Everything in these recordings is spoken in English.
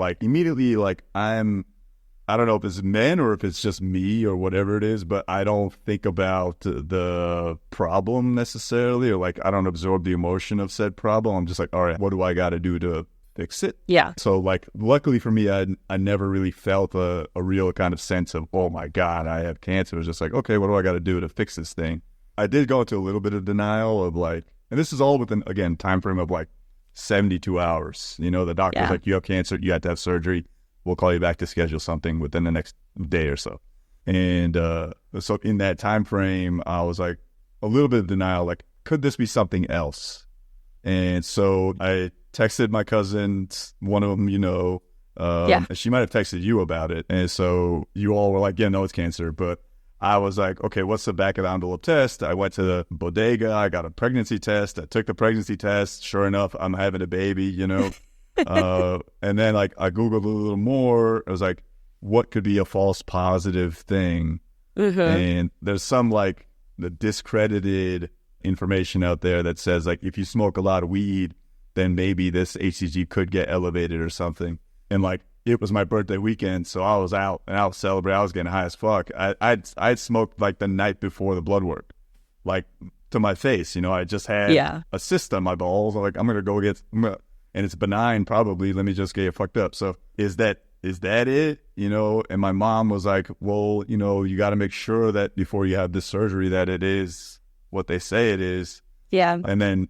like immediately, like I don't know if it's men or if it's just me or whatever it is, but I don't think about the problem necessarily, or like I don't absorb the emotion of said problem. I'm just like, all right, what do I got to do to fix it? Yeah. So like, luckily for me, I never really felt a real kind of sense of, oh my God, I have cancer. It was just like, okay, what do I got to do to fix this thing? I did go into a little bit of denial of like, and this is all within, again, time frame of like 72 hours. You know, the doctor's like, you have cancer, you have to have surgery. We'll call you back to schedule something within the next day or so. And so in that time frame, I was like a little bit of denial, like, could this be something else? And so I texted my cousins, one of them, you know, and she might have texted you about it. And so you all were like, yeah, no, it's cancer. But I was like, okay, what's the back of the envelope test? I went to the bodega. I got a pregnancy test. I took the pregnancy test. Sure enough, I'm having a baby, you know. And then like I Googled a little more. I was like, what could be a false positive thing? And there's some like the discredited information out there that says like, if you smoke a lot of weed, then maybe this HCG could get elevated or something. And like, it was my birthday weekend, so I was out and I was celebrating. I was getting high as fuck. I'd smoked like the night before the blood work, like to my face. You know, I just had a cyst on my balls. I'm like, I'm gonna go get, and it's benign probably. Let me just get fucked up. So is that it? You know? And my mom was like, well, you know, you got to make sure that before you have this surgery that it is what they say it is. Yeah. And then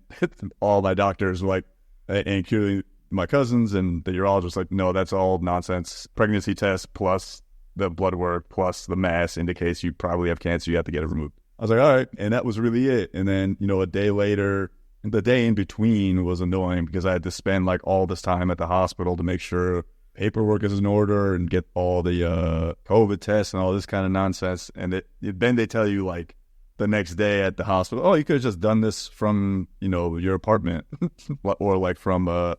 all my doctors were like, including my cousins and the urologist, like, no, that's all nonsense. Pregnancy test plus the blood work plus the mass indicates you probably have cancer. You have to get it removed. I was like, all right. And that was really it. And then, you know, a day later, the day in between was annoying because I had to spend like all this time at the hospital to make sure paperwork is in order and get all the COVID tests and all this kind of nonsense. And then they tell you like the next day at the hospital, oh, you could have just done this from, you know, your apartment or like from a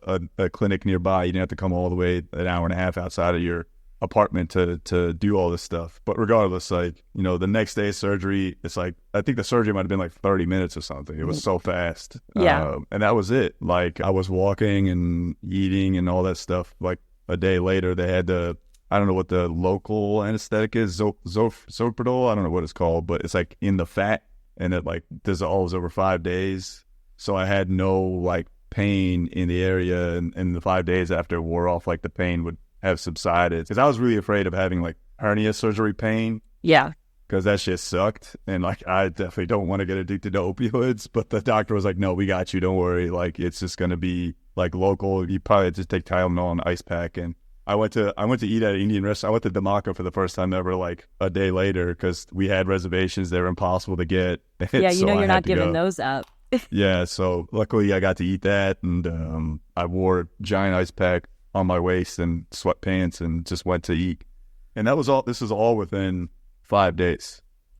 clinic nearby. You didn't have to come all the way an hour and a half outside of your apartment to do all this stuff. But regardless, like, you know, the next day surgery, it's like, I think the surgery might have been like 30 minutes or something. It was so fast. Yeah. And that was it. Like I was walking and eating and all that stuff. Like a day later, they had to, I don't know what the local anesthetic is, Zopridol. I don't know what it's called, but it's like in the fat, and it like dissolves over 5 days. So I had no like pain in the area, and the 5 days after it wore off, like the pain would have subsided. Because I was really afraid of having like hernia surgery pain. Yeah. Because that shit sucked, and like I definitely don't want to get addicted to opioids. But the doctor was like, "No, we got you. Don't worry. Like it's just gonna be like local. You probably just take Tylenol and ice pack." And I went to eat at an Indian restaurant. I went to Dhamaka for the first time ever, like a day later, because we had reservations. They were impossible to get. Yeah, you so know you're not giving giving those up. Yeah, so luckily I got to eat that, and I wore a giant ice pack on my waist and sweatpants and just went to eat. And that was all. This is all within 5 days.